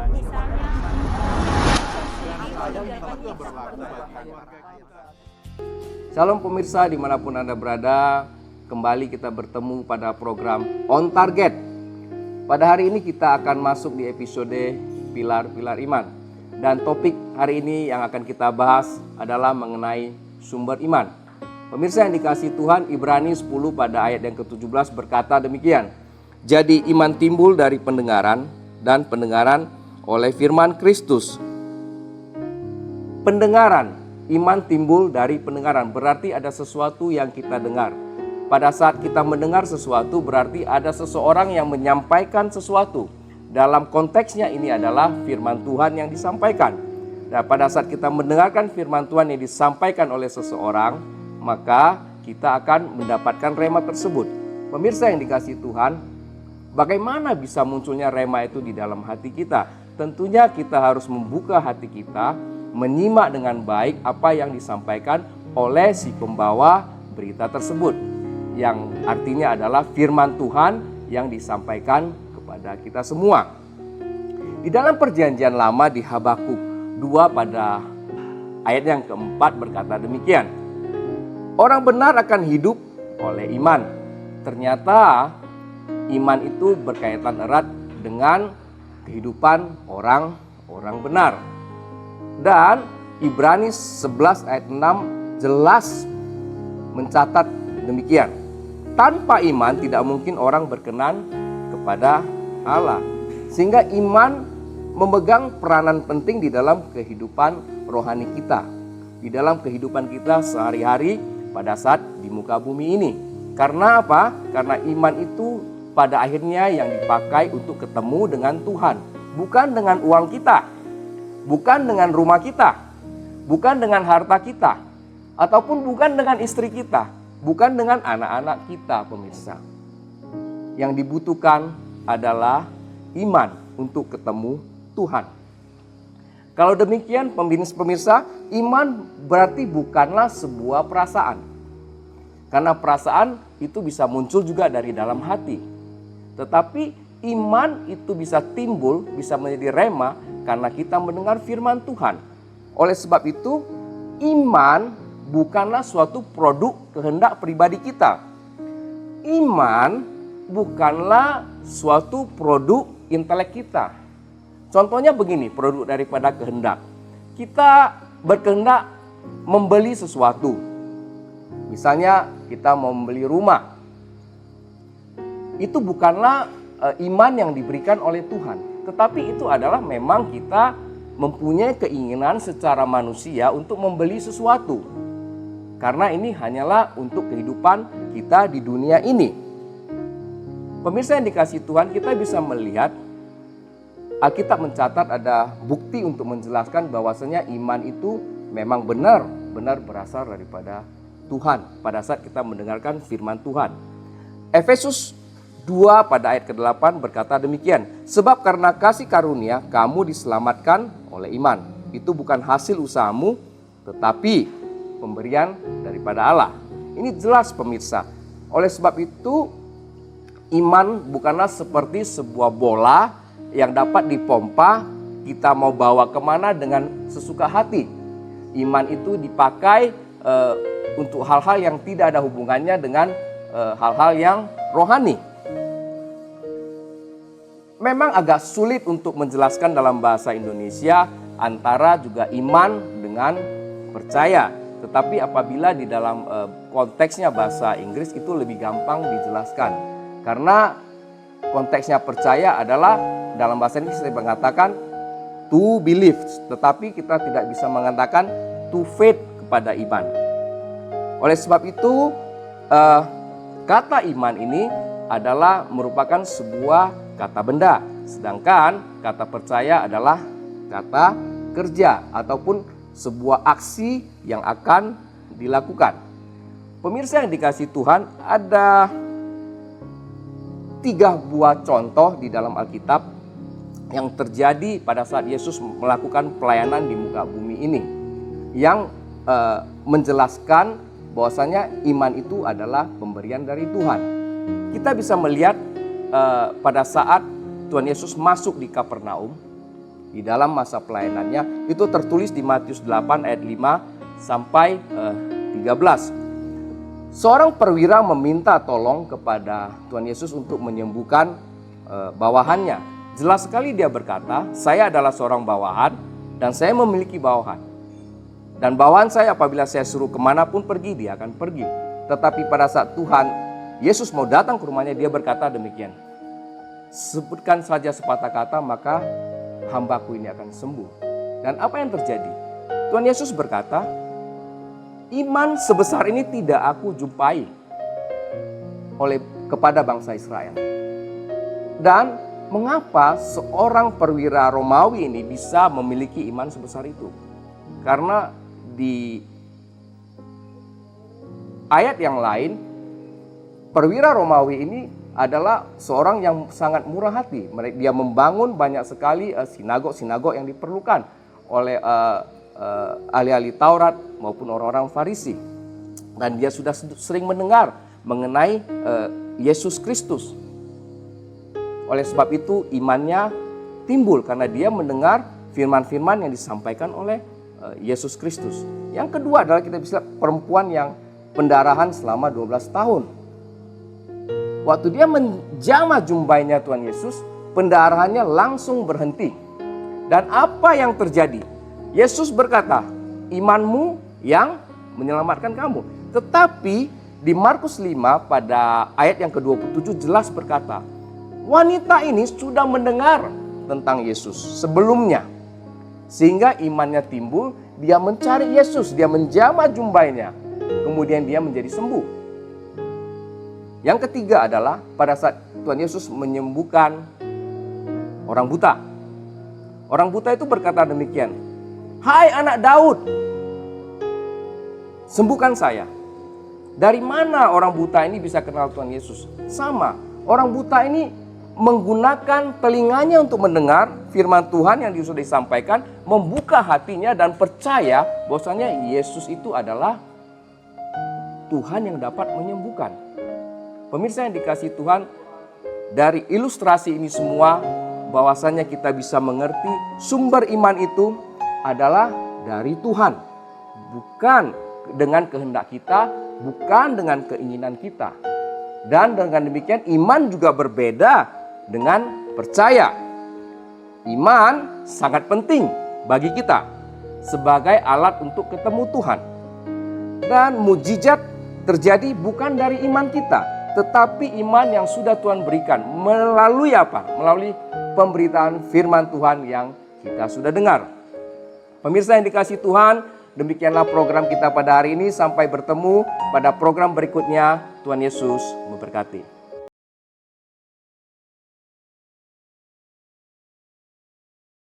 misalnya Shalom pemirsa dimanapun Anda berada, kembali kita bertemu pada program On Target. Pada hari ini kita akan masuk di episode Pilar-Pilar Iman. Dan topik hari ini yang akan kita bahas adalah mengenai sumber iman. Pemirsa yang dikasihi Tuhan, Ibrani 10 pada ayat yang ke-17 berkata demikian. Jadi iman timbul dari pendengaran dan pendengaran oleh firman Kristus. Pendengaran, iman timbul dari pendengaran, berarti ada sesuatu yang kita dengar. Pada saat kita mendengar sesuatu berarti ada seseorang yang menyampaikan sesuatu. Dalam konteksnya ini adalah firman Tuhan yang disampaikan. Dan pada saat kita mendengarkan firman Tuhan yang disampaikan oleh seseorang, maka kita akan mendapatkan rema tersebut. Pemirsa yang dikasihi Tuhan, bagaimana bisa munculnya rema itu di dalam hati kita? Tentunya kita harus membuka hati kita, menyimak dengan baik apa yang disampaikan oleh si pembawa berita tersebut, yang artinya adalah firman Tuhan yang disampaikan kepada kita semua. Di dalam perjanjian lama di Habakuk 2 pada ayat yang keempat berkata demikian. Orang benar akan hidup oleh iman. Ternyata iman itu berkaitan erat dengan kehidupan orang benar. Dan Ibrani 11 ayat 6 jelas mencatat demikian. Tanpa iman tidak mungkin orang berkenan kepada Allah. Sehingga iman memegang peranan penting di dalam kehidupan rohani kita. Di dalam kehidupan kita sehari-hari pada saat di muka bumi ini. Karena apa? Karena iman itu pada akhirnya yang dipakai untuk ketemu dengan Tuhan. Bukan dengan uang kita. Bukan dengan rumah kita, bukan dengan harta kita, ataupun bukan dengan istri kita, bukan dengan anak-anak kita, pemirsa. Yang dibutuhkan adalah iman untuk ketemu Tuhan. Kalau demikian, pemirsa, iman berarti bukanlah sebuah perasaan. Karena perasaan itu bisa muncul juga dari dalam hati. Tetapi iman itu bisa timbul, bisa menjadi rema karena kita mendengar firman Tuhan. Oleh sebab itu, iman bukanlah suatu produk kehendak pribadi kita. Iman bukanlah suatu produk intelek kita. Contohnya begini, produk daripada kehendak. Kita berkehendak membeli sesuatu. Misalnya kita mau membeli rumah. Itu bukanlah iman yang diberikan oleh Tuhan. Tetapi itu adalah memang kita mempunyai keinginan secara manusia untuk membeli sesuatu. Karena ini hanyalah untuk kehidupan kita di dunia ini. Pemirsa yang dikasihi Tuhan, kita bisa melihat Alkitab mencatat ada bukti untuk menjelaskan bahwasanya iman itu memang benar berasal daripada Tuhan pada saat kita mendengarkan firman Tuhan. Efesus 2 pada ayat ke-8 berkata demikian. Sebab karena kasih karunia kamu diselamatkan oleh iman. Itu bukan hasil usahamu, tetapi pemberian daripada Allah. Ini jelas pemirsa. Oleh sebab itu iman bukanlah seperti sebuah bola yang dapat dipompa, kita mau bawa kemana dengan sesuka hati. Iman itu dipakai untuk hal-hal yang tidak ada hubungannya dengan hal-hal yang rohani. Memang agak sulit untuk menjelaskan dalam bahasa Indonesia antara juga iman dengan percaya. Tetapi apabila di dalam konteksnya bahasa Inggris itu lebih gampang dijelaskan. Karena konteksnya percaya adalah dalam bahasa Inggris saya mengatakan to believe. Tetapi kita tidak bisa mengatakan to faith kepada iman. Oleh sebab itu kata iman ini adalah merupakan sebuah kata benda, sedangkan kata percaya adalah kata kerja ataupun sebuah aksi yang akan dilakukan. Pemirsa yang dikasihi Tuhan, ada 3 buah contoh di dalam Alkitab yang terjadi pada saat Yesus melakukan pelayanan di muka bumi ini, yang menjelaskan bahwasanya iman itu adalah pemberian dari Tuhan. Kita bisa melihat pada saat Tuhan Yesus masuk di Kapernaum, di dalam masa pelayanannya. Itu tertulis di Matius 8 ayat 5 sampai 13. Seorang perwira meminta tolong kepada Tuhan Yesus untuk menyembuhkan bawahannya. Jelas sekali dia berkata, saya adalah seorang bawahan dan saya memiliki bawahan. Dan bawahan saya apabila saya suruh kemanapun pergi, dia akan pergi. Tetapi pada saat Tuhan Yesus mau datang ke rumahnya, dia berkata demikian, sebutkan saja sepatah kata maka hambaku ini akan sembuh. Dan apa yang terjadi? Tuhan Yesus berkata, iman sebesar ini tidak aku jumpai kepada bangsa Israel. Dan mengapa seorang perwira Romawi ini bisa memiliki iman sebesar itu? Karena di ayat yang lain, perwira Romawi ini adalah seorang yang sangat murah hati. Dia membangun banyak sekali sinagog-sinagog yang diperlukan oleh ahli-ahli Taurat maupun orang-orang Farisi. Dan dia sudah sering mendengar mengenai Yesus Kristus. Oleh sebab itu imannya timbul karena dia mendengar firman-firman yang disampaikan oleh Yesus Kristus. Yang kedua adalah kita bisa perempuan yang pendarahan selama 12 tahun. Waktu dia menjamah jumbainya Tuhan Yesus, pendarahannya langsung berhenti. Dan apa yang terjadi? Yesus berkata, imanmu yang menyelamatkan kamu. Tetapi di Markus 5 pada ayat yang ke-27 jelas berkata, wanita ini sudah mendengar tentang Yesus sebelumnya. Sehingga imannya timbul, dia mencari Yesus, dia menjamah jumbainya. Kemudian dia menjadi sembuh. Yang ketiga adalah pada saat Tuhan Yesus menyembuhkan orang buta. Orang buta itu berkata demikian, hai anak Daud, sembuhkan saya. Dari mana orang buta ini bisa kenal Tuhan Yesus? Sama, orang buta ini menggunakan telinganya untuk mendengar firman Tuhan yang sudah disampaikan, membuka hatinya dan percaya bahwasanya Yesus itu adalah Tuhan yang dapat menyembuhkan. Pemirsa yang dikasihi Tuhan, dari ilustrasi ini semua bahwasanya kita bisa mengerti sumber iman itu adalah dari Tuhan, bukan dengan kehendak kita, bukan dengan keinginan kita. Dan dengan demikian iman juga berbeda dengan percaya. Iman sangat penting bagi kita sebagai alat untuk ketemu Tuhan. Dan mujizat terjadi bukan dari iman kita, tetapi iman yang sudah Tuhan berikan. Melalui apa? Melalui pemberitaan firman Tuhan yang kita sudah dengar. Pemirsa yang dikasihi Tuhan, demikianlah program kita pada hari ini. Sampai bertemu pada program berikutnya. Tuhan Yesus memberkati.